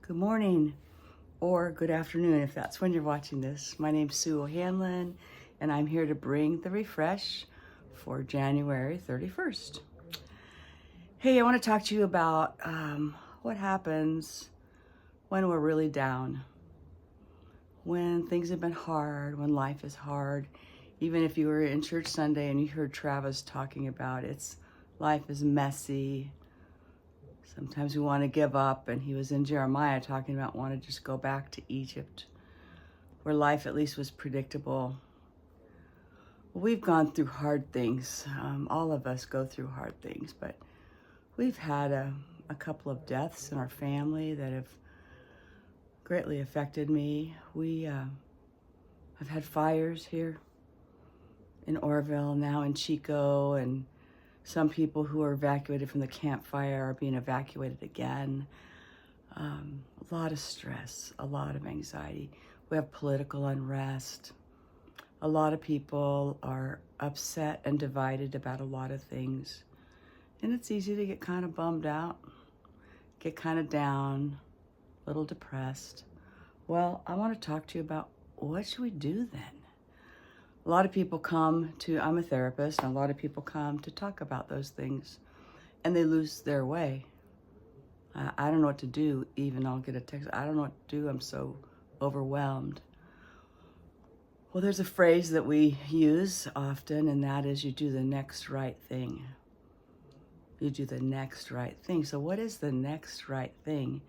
Good morning, or good afternoon if that's when you're watching this. My name's Sue O'Hanlon, and I'm here to bring the refresh for January 31st. Hey, I want to talk to you about what happens when we're really down, when things have been hard, when life is hard. Even if you were in church Sunday and you heard Travis talking about life is messy. Sometimes we want to give up, and he was in Jeremiah talking about wanting to just go back to Egypt, where life at least was predictable. We've gone through hard things. All of us go through hard things, but we've had a couple of deaths in our family that have greatly affected me. I've had fires here in Orville, now in Chico, and some people who are evacuated from the campfire are being evacuated again. A lot of stress, a lot of anxiety. We have political unrest. A lot of people are upset and divided about a lot of things. And it's easy to get kind of bummed out, get kind of down, a little depressed. Well, I want to talk to you about what should we do then? A lot of people I'm a therapist, and a lot of people come to talk about those things, and they lose their way. I don't know what to do, even I'll get a text, I don't know what to do, I'm so overwhelmed. Well, there's a phrase that we use often, and that is you do the next right thing. You do the next right thing. So what is the next right thing?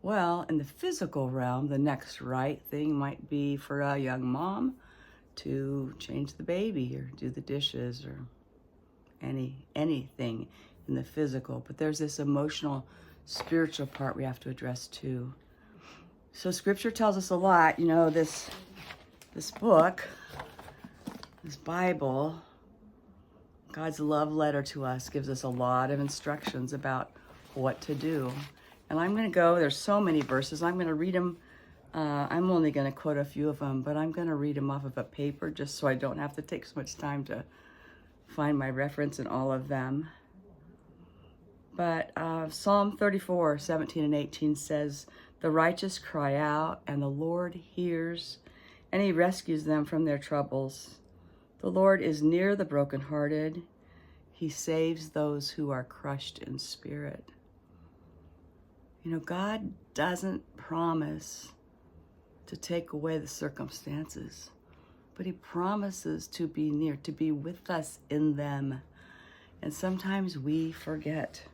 Well, in the physical realm, the next right thing might be for a young mom to change the baby or do the dishes or anything in the physical. But there's this emotional, spiritual part we have to address too. So scripture tells us a lot. You know, this book, this Bible, God's love letter to us, gives us a lot of instructions about what to do. And I'm going to there's so many verses, I'm going to read them. I'm only going to quote a few of them, but I'm going to read them off of a paper just so I don't have to take so much time to find my reference in all of them. But Psalm 34, 17 and 18 says, "The righteous cry out, and the Lord hears, and he rescues them from their troubles. The Lord is near the brokenhearted. He saves those who are crushed in spirit." You know, God doesn't promise to take away the circumstances, but he promises to be near, to be with us in them. And sometimes we forget.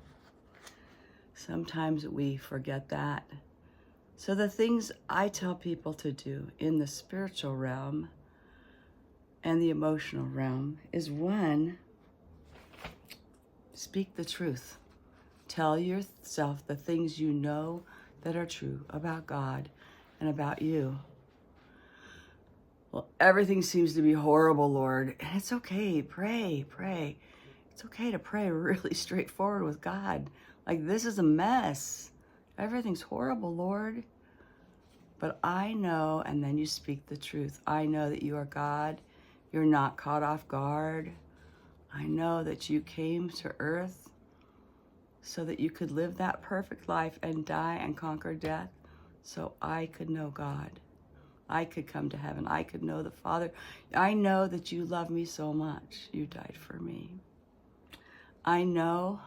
Sometimes we forget that. So the things I tell people to do in the spiritual realm and the emotional realm is, one, speak the truth. Tell yourself the things you know that are true about God and about you. Well, everything seems to be horrible, Lord. And it's okay. Pray. It's okay to pray really straightforward with God. Like, this is a mess. Everything's horrible, Lord. But I know, and then you speak the truth. I know that you are God. You're not caught off guard. I know that you came to earth so that you could live that perfect life and die and conquer death, so I could know God. I could come to heaven. I could know the Father. I know that you love me so much. You died for me. I know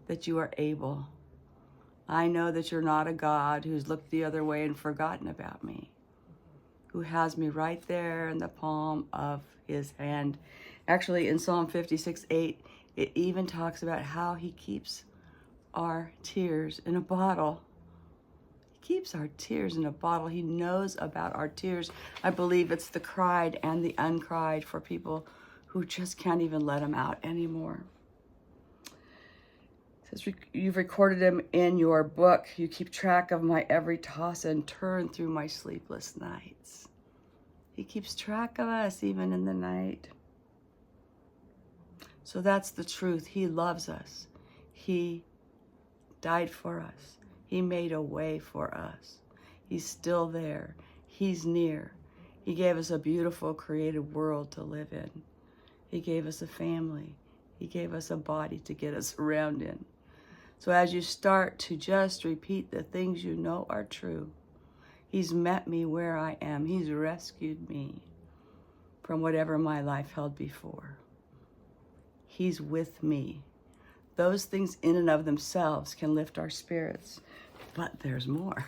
that you are able. I know that you're not a God who's looked the other way and forgotten about me, who has me right there in the palm of his hand. Actually, in Psalm 56:8, it even talks about how he keeps our tears in a bottle. He keeps our tears in a bottle. He knows about our tears. I believe it's the cried and the uncried for people who just can't even let them out anymore. It says, "You've recorded them in your book. You keep track of my every toss and turn through my sleepless nights." He keeps track of us even in the night. So that's the truth. He loves us. He died for us. He made a way for us. He's still there. He's near. He gave us a beautiful, creative world to live in. He gave us a family. He gave us a body to get us around in. So as you start to just repeat the things you know are true, He's met me where I am. He's rescued me from whatever my life held before. He's with me. Those things in and of themselves can lift our spirits, but there's more.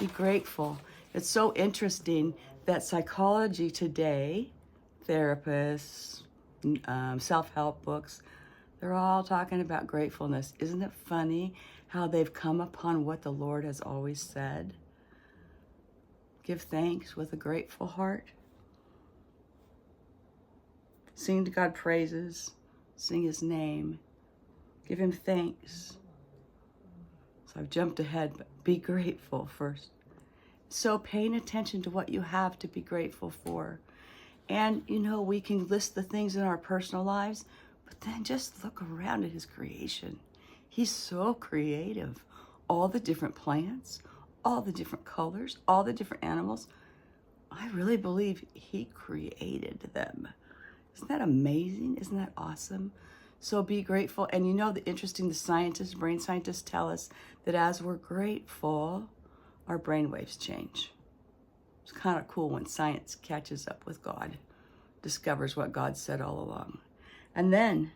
Be grateful. It's so interesting that psychology today, therapists, self-help books, they're all talking about gratefulness. Isn't it funny how they've come upon what the Lord has always said? Give thanks with a grateful heart. Sing to God praises. Sing His name. Give Him thanks. So I've jumped ahead, but be grateful first. So paying attention to what you have to be grateful for. And, you know, we can list the things in our personal lives, but then just look around at His creation. He's so creative. All the different plants, all the different colors, all the different animals. I really believe He created them. Isn't that amazing? Isn't that awesome? So be grateful. And you know, the scientists, brain scientists tell us that as we're grateful, our brain waves change. It's kind of cool when science catches up with God, discovers what God said all along. And then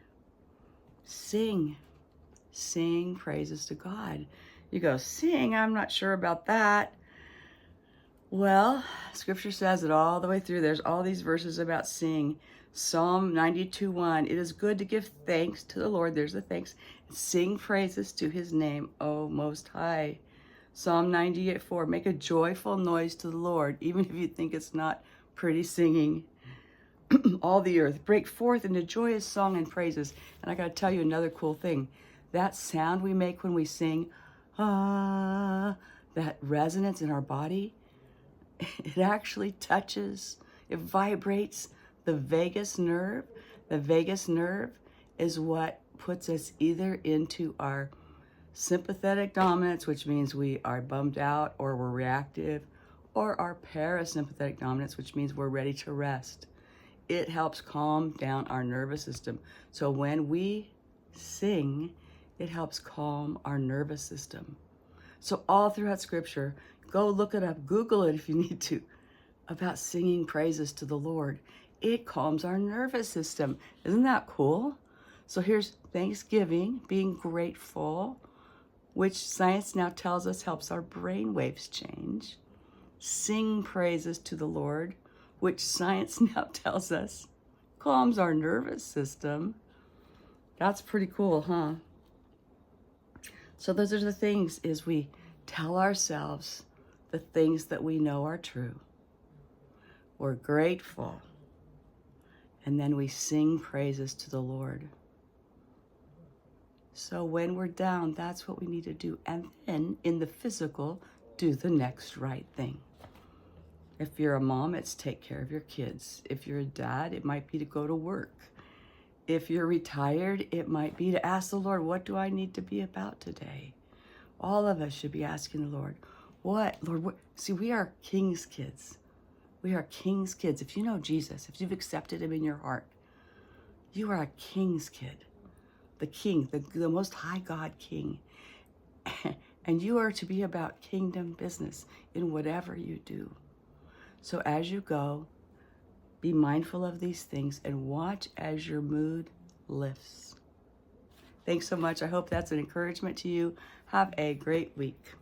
sing praises to God. You go, sing, I'm not sure about that. Well, Scripture says it all the way through. There's all these verses about sing. Psalm 92:1, it is good to give thanks to the Lord, there's the thanks, and sing praises to His name, O Most High. Psalm 98:4, make a joyful noise to the Lord, even if you think it's not pretty singing. All the earth, break forth into joyous song and praises. And I got to tell you another cool thing. That sound we make when we sing, that resonance in our body, it actually touches, it vibrates the vagus nerve. The vagus nerve is what puts us either into our sympathetic dominance, which means we are bummed out or we're reactive, or our parasympathetic dominance, which means we're ready to rest. It helps calm down our nervous system. So when we sing, it helps calm our nervous system. So all throughout Scripture, go look it up, Google it if you need to, about singing praises to the Lord. It calms our nervous system. Isn't that cool? So here's Thanksgiving, being grateful, which science now tells us helps our brain waves change. Sing praises to the Lord, which science now tells us calms our nervous system. That's pretty cool, huh? So those are the things, is we tell ourselves the things that we know are true. We're grateful. And then we sing praises to the Lord. So when we're down, that's what we need to do. And then in the physical, do the next right thing. If you're a mom, it's take care of your kids. If you're a dad, it might be to go to work. If you're retired, it might be to ask the Lord, what do I need to be about today? All of us should be asking the Lord, what, Lord, what? See, we are King's kids. We are King's kids. If you know Jesus, if you've accepted Him in your heart, you are a King's kid. The King, the Most High God King. And you are to be about kingdom business in whatever you do. So as you go, be mindful of these things and watch as your mood lifts. Thanks so much. I hope that's an encouragement to you. Have a great week.